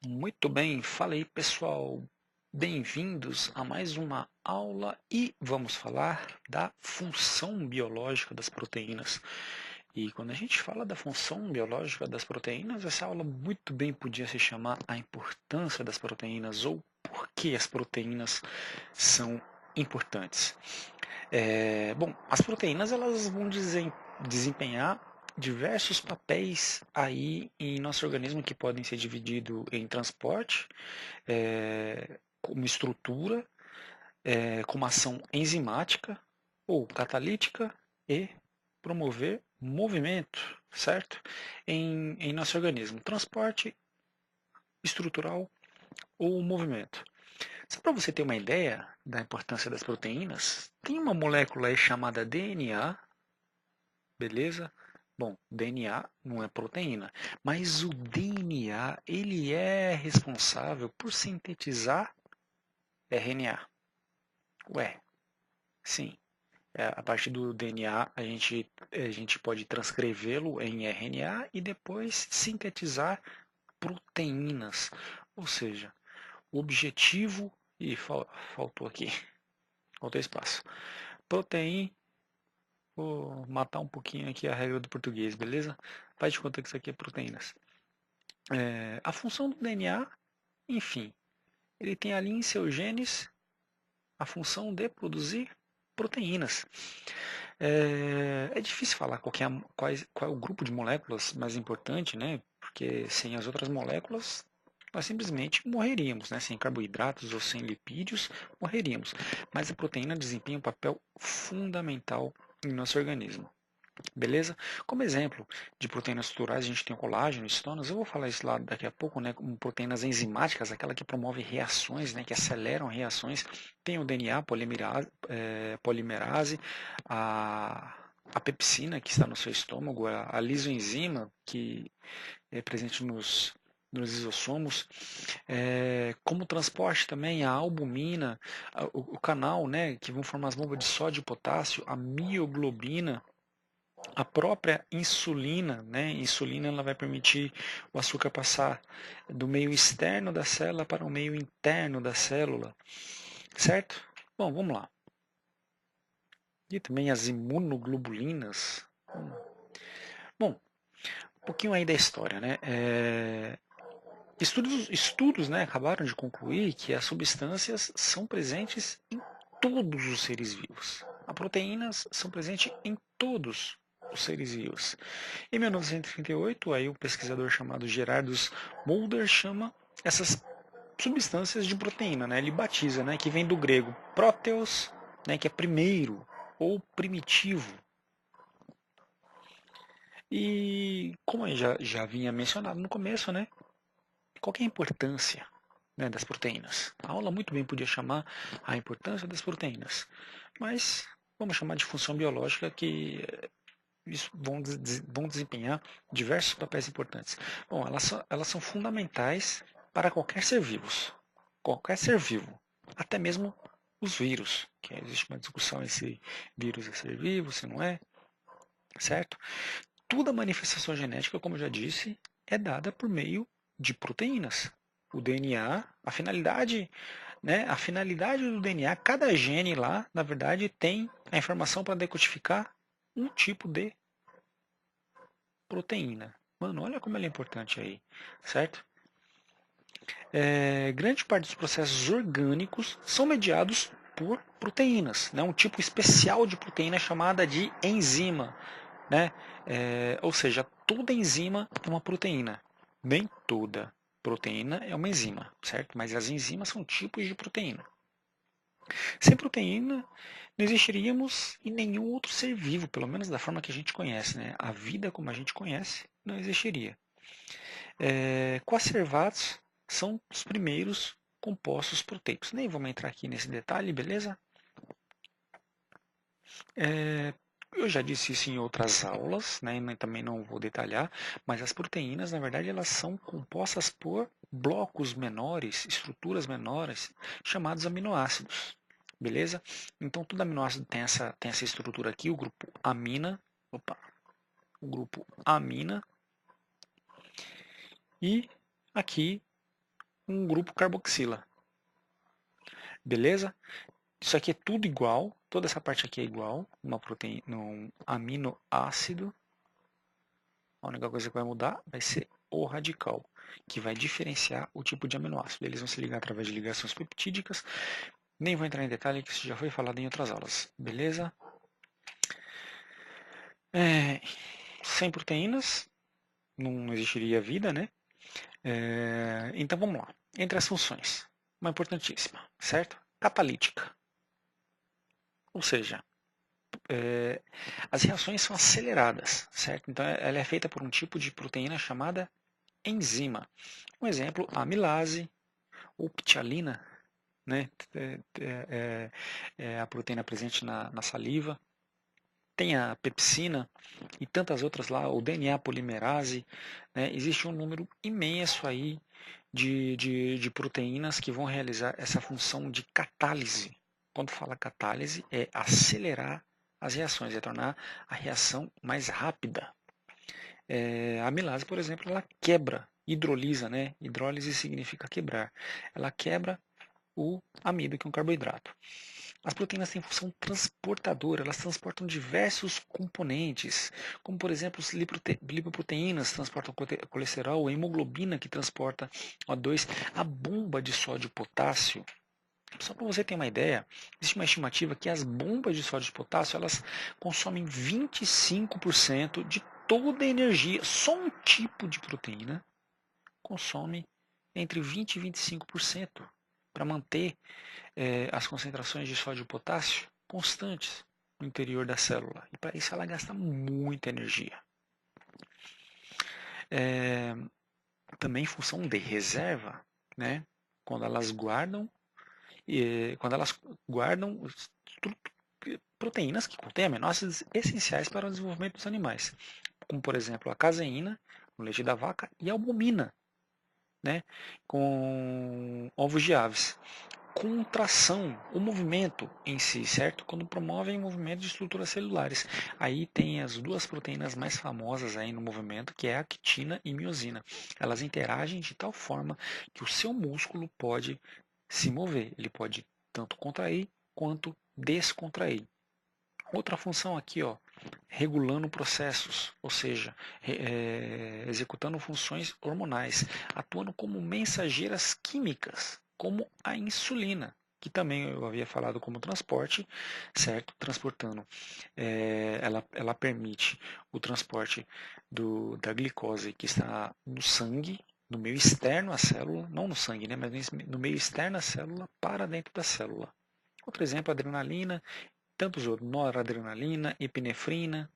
Muito bem, fala aí pessoal, bem-vindos a mais uma aula e vamos falar da função biológica das proteínas. E quando a gente fala da função biológica das proteínas, essa aula muito bem podia se chamar a importância das proteínas ou por que as proteínas são importantes. Bom, as proteínas elas vão desempenhar diversos papéis aí em nosso organismo que podem ser divididos em transporte, como estrutura, como ação enzimática ou catalítica e promover movimento, certo? Em nosso organismo, transporte estrutural ou movimento. Só para você ter uma ideia da importância das proteínas, tem uma molécula aí chamada DNA, beleza? Bom, DNA não é proteína, mas o DNA ele é responsável por sintetizar RNA. Ué, sim. A partir do DNA a gente pode transcrevê-lo em RNA e depois sintetizar proteínas. Ou seja, o objetivo. E faltou aqui, faltou espaço. Proteína. Vou matar um pouquinho aqui a regra do português, beleza? Faz de conta que isso aqui é proteínas. A função do DNA, enfim, ele tem ali em seus genes a função de produzir proteínas. É difícil falar qual é o grupo de moléculas mais importante, né? Porque sem as outras moléculas nós simplesmente morreríamos, né? Sem carboidratos ou sem lipídios, morreríamos. Mas a proteína desempenha um papel fundamental em nosso organismo. Beleza? Como exemplo de proteínas estruturais, a gente tem o colágeno, estonas. Eu vou falar isso lá daqui a pouco, né? Como proteínas enzimáticas, aquela que promove reações, né? Que aceleram reações. Tem o DNA, polimerase, a pepsina, que está no seu estômago, a lisoenzima, que é presente nos lisossomos, como transporte também a albumina, o canal, né, que vão formar as bombas de sódio e potássio, a mioglobina, a própria insulina, né? Insulina ela vai permitir o açúcar passar do meio externo da célula para o meio interno da célula, certo? Bom, vamos lá. E também as imunoglobulinas. Bom, um pouquinho aí da história, né? Estudos, né, acabaram de concluir que as substâncias são presentes em todos os seres vivos. As proteínas são presentes em todos os seres vivos. Em 1938, aí um pesquisador chamado Gerardus Mulder chama essas substâncias de proteína, né? Ele batiza, né? Que vem do grego proteus, né? Que é primeiro ou primitivo. E como eu já vinha mencionado no começo, né? Qual que é a importância, né, das proteínas? A aula muito bem podia chamar a importância das proteínas, mas vamos chamar de função biológica que isso vão desempenhar diversos papéis importantes. Bom, elas são fundamentais para qualquer ser vivo. Qualquer ser vivo. Até mesmo os vírus. Que existe uma discussão se vírus é ser vivo, se não é. Certo? Toda manifestação genética, como eu já disse, é dada por meio de proteínas. O DNA, a finalidade do DNA, cada gene lá, na verdade, tem a informação para decodificar um tipo de proteína. Mano, olha como ela é importante aí, certo? Grande parte dos processos orgânicos são mediados por proteínas, né? Um tipo especial de proteína chamada de enzima, né? Ou seja, toda enzima é uma proteína. Nem toda proteína é uma enzima, certo? Mas as enzimas são tipos de proteína. Sem proteína, não existiríamos em nenhum outro ser vivo, pelo menos da forma que a gente conhece, né? A vida como a gente conhece não existiria. Coacervados são os primeiros compostos proteicos. Nem vamos entrar aqui nesse detalhe, beleza? Eu já disse isso em outras aulas, né? Também não vou detalhar, mas as proteínas, na verdade, elas são compostas por blocos menores, estruturas menores, chamados aminoácidos. Beleza? Então, todo aminoácido tem essa estrutura aqui, o grupo amina. Opa, o grupo amina. E aqui um grupo carboxila. Beleza? Isso aqui é tudo igual, toda essa parte aqui é igual, uma proteína, um aminoácido. A única coisa que vai mudar vai ser o radical, que vai diferenciar o tipo de aminoácido. Eles vão se ligar através de ligações peptídicas. Nem vou entrar em detalhe, que isso já foi falado em outras aulas. Beleza? Sem proteínas, não existiria vida, né? Então vamos lá. Entre as funções, uma importantíssima, certo? Catalítica. Ou seja, as reações são aceleradas, certo? Então ela é feita por um tipo de proteína chamada enzima. Um exemplo, a amilase ou ptialina, né? É a proteína presente na saliva. Tem a pepsina e tantas outras lá, o DNA polimerase, né? Existe um número imenso aí de proteínas que vão realizar essa função de catálise. Quando fala catálise, é acelerar as reações, é tornar a reação mais rápida. A amilase, por exemplo, ela quebra, hidrolisa, né? Hidrólise significa quebrar. Ela quebra o amido, que é um carboidrato. As proteínas têm função transportadora, elas transportam diversos componentes, como por exemplo as lipoproteínas transportam colesterol, a hemoglobina que transporta O2, a bomba de sódio e potássio. Só para você ter uma ideia, existe uma estimativa que as bombas de sódio e potássio elas consomem 25% de toda a energia. Só um tipo de proteína consome entre 20 e 25% para manter as concentrações de sódio e potássio constantes no interior da célula. E para isso ela gasta muita energia. Também em função de reserva, né? Quando elas guardam proteínas que contêm aminoácidos essenciais para o desenvolvimento dos animais, como por exemplo a caseína, no leite da vaca, e a albumina, né, com ovos de aves. Contração, o movimento em si, certo? Quando promovem o movimento de estruturas celulares. Aí tem as duas proteínas mais famosas aí no movimento, que é a actina e miosina. Elas interagem de tal forma que o seu músculo pode se mover. Ele pode tanto contrair quanto descontrair. Outra função aqui, ó, regulando processos, ou seja, executando funções hormonais, atuando como mensageiras químicas, como a insulina, que também eu havia falado como transporte, certo? Transportando, ela permite o transporte da glicose que está no sangue, no meio externo à célula, não no sangue, né, mas no meio externo à célula para dentro da célula. Outro exemplo, a adrenalina, tantos outros, noradrenalina, epinefrina,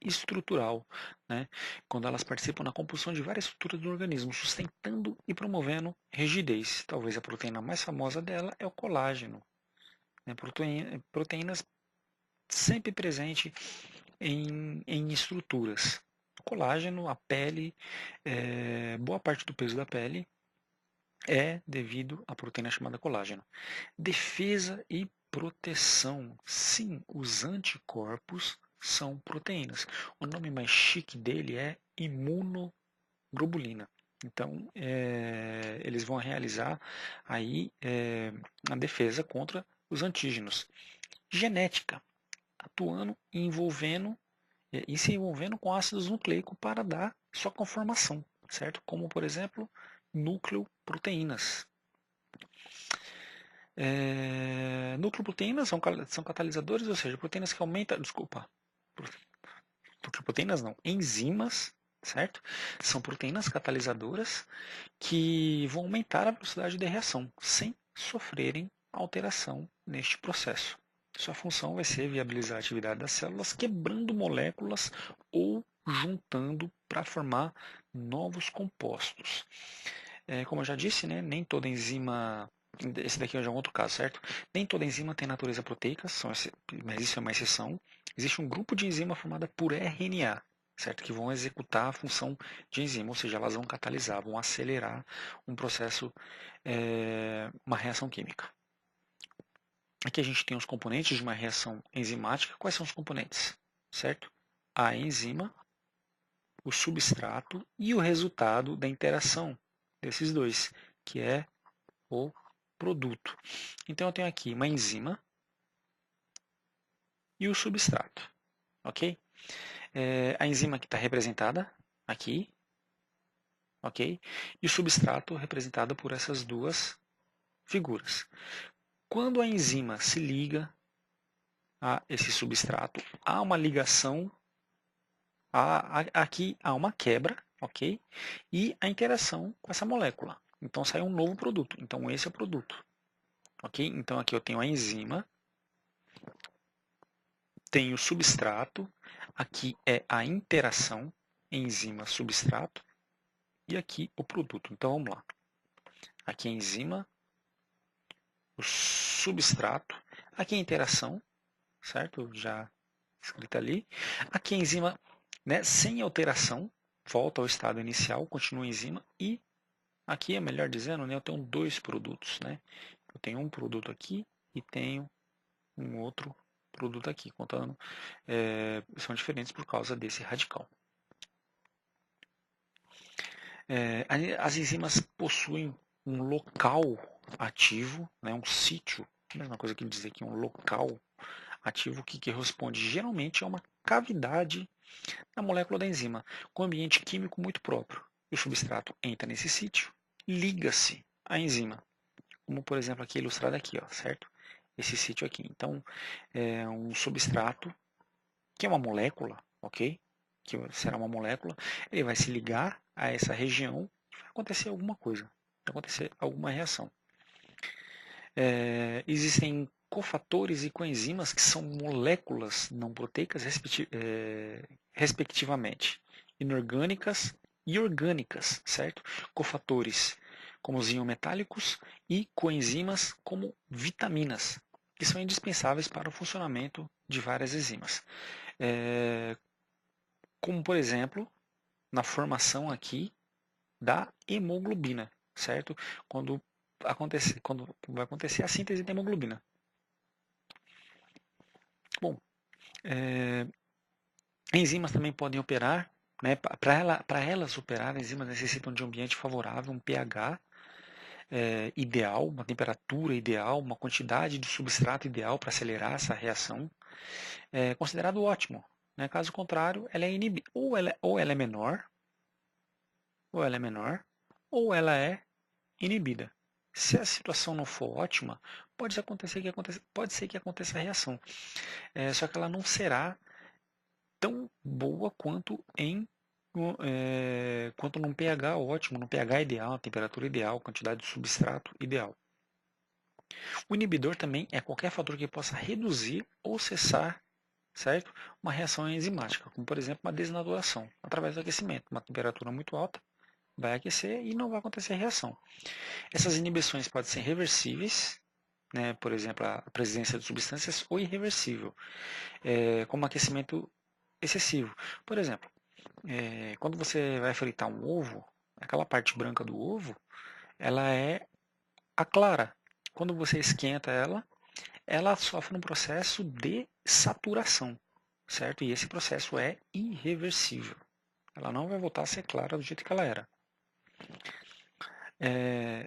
estrutural, né? Quando elas participam na composição de várias estruturas do organismo, sustentando e promovendo rigidez. Talvez a proteína mais famosa dela é o colágeno, né? Proteínas sempre presente em estruturas. O colágeno, a pele, boa parte do peso da pele é devido à proteína chamada colágeno. Defesa e proteção. Sim, os anticorpos são proteínas. O nome mais chique dele é imunoglobulina. Então, eles vão realizar aí a defesa contra os antígenos. Genética, atuando e envolvendo e se envolvendo com ácidos nucleicos para dar sua conformação, certo? Como, por exemplo, nucleoproteínas. Nucleoproteínas são catalisadores, ou seja, proteínas que aumentam. Desculpa. Nucleoproteínas não. Enzimas, certo? São proteínas catalisadoras que vão aumentar a velocidade de reação sem sofrerem alteração neste processo. Sua função vai ser viabilizar a atividade das células, quebrando moléculas ou juntando para formar novos compostos. Como eu já disse, né, nem toda enzima. Esse daqui já é um outro caso, certo? Nem toda enzima tem natureza proteica, mas isso é uma exceção. Existe um grupo de enzima formada por RNA, certo? Que vão executar a função de enzima, ou seja, elas vão catalisar, vão acelerar um processo, uma reação química. Aqui a gente tem os componentes de uma reação enzimática. Quais são os componentes? Certo? A enzima, o substrato e o resultado da interação desses dois, que é o produto. Então eu tenho aqui uma enzima e o substrato, ok? A enzima que está representada aqui, ok? E o substrato representado por essas duas figuras. Quando a enzima se liga a esse substrato, há uma ligação, aqui há uma quebra, ok? E a interação com essa molécula. Então sai um novo produto. Então esse é o produto, ok? Então aqui eu tenho a enzima, tenho o substrato, aqui é a interação enzima-substrato e aqui o produto. Então vamos lá. Aqui a enzima, o substrato, aqui a interação, certo? Já escrita ali. Aqui a enzima, né, sem alteração, volta ao estado inicial, continua a enzima e aqui, é melhor dizendo, né, eu tenho dois produtos, né? Eu tenho um produto aqui e tenho um outro produto aqui, contando, são diferentes por causa desse radical. As enzimas possuem um local ativo, né, um sítio, mesma coisa que dizer aqui, um local ativo que corresponde geralmente a uma cavidade na molécula da enzima, com ambiente químico muito próprio. O substrato entra nesse sítio, liga-se à enzima, como por exemplo aqui ilustrado aqui, ó, certo? Esse sítio aqui. Então, é um substrato que é uma molécula, ok? Que será uma molécula, ele vai se ligar a essa região e vai acontecer alguma coisa, vai acontecer alguma reação. Existem cofatores e coenzimas que são moléculas não proteicas, respectivamente, inorgânicas e orgânicas, certo? Cofatores como os íons metálicos e coenzimas como vitaminas, que são indispensáveis para o funcionamento de várias enzimas. Como, por exemplo, na formação aqui da hemoglobina, certo? Quando vai acontecer a síntese da hemoglobina. Bom, enzimas também podem operar, né? Para elas operar, enzimas necessitam de um ambiente favorável, um pH ideal, uma temperatura ideal, uma quantidade de substrato ideal para acelerar essa reação, considerado ótimo. Né? Caso contrário, ela é inibida, ou ela é menor, ou ela é inibida. Se a situação não for ótima, pode ser que aconteça a reação. Só que ela não será tão boa quanto num pH ótimo, num pH ideal, temperatura ideal, quantidade de substrato ideal. O inibidor também é qualquer fator que possa reduzir ou cessar, certo? Uma reação enzimática, como por exemplo uma desnaturação, através do aquecimento. Uma temperatura muito alta vai aquecer e não vai acontecer reação. Essas inibições podem ser reversíveis, né? Por exemplo, a presença de substâncias, ou irreversível, como aquecimento excessivo. Por exemplo, quando você vai fritar um ovo, aquela parte branca do ovo, ela é a clara. Quando você esquenta ela, ela sofre um processo de saturação, certo? E esse processo é irreversível. Ela não vai voltar a ser clara do jeito que ela era.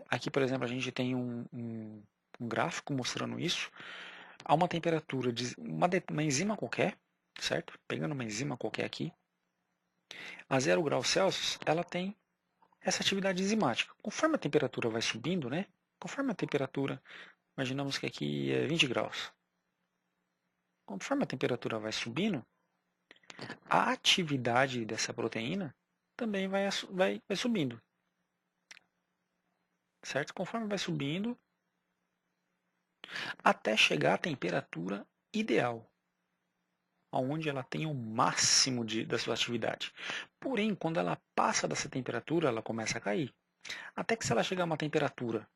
Aqui, por exemplo, a gente tem um gráfico mostrando isso. A uma temperatura de uma enzima qualquer, certo? Pegando uma enzima qualquer aqui, a 0 graus Celsius, ela tem essa atividade enzimática. Conforme a temperatura vai subindo, né? Conforme a temperatura, imaginamos que aqui é 20 graus. Conforme a temperatura vai subindo, a atividade dessa proteína também vai subindo. Certo? Conforme vai subindo, até chegar à temperatura ideal, onde ela tem o máximo da sua atividade. Porém, quando ela passa dessa temperatura, ela começa a cair. Até que se ela chegar a uma temperatura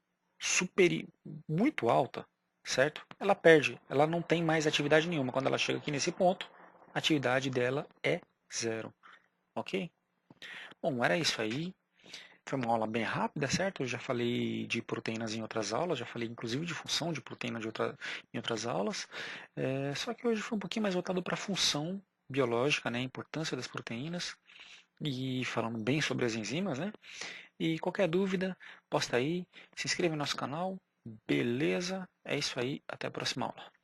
muito alta, certo? Ela perde, ela não tem mais atividade nenhuma. Quando ela chega aqui nesse ponto, a atividade dela é zero. Ok? Bom, era isso aí. Foi uma aula bem rápida, certo? Eu já falei de proteínas em outras aulas, já falei inclusive de função de proteína em outras aulas. Só que hoje foi um pouquinho mais voltado para a função biológica, né? A importância das proteínas e falando bem sobre as enzimas, né? E qualquer dúvida, posta aí, se inscreva no nosso canal. Beleza? É isso aí, até a próxima aula.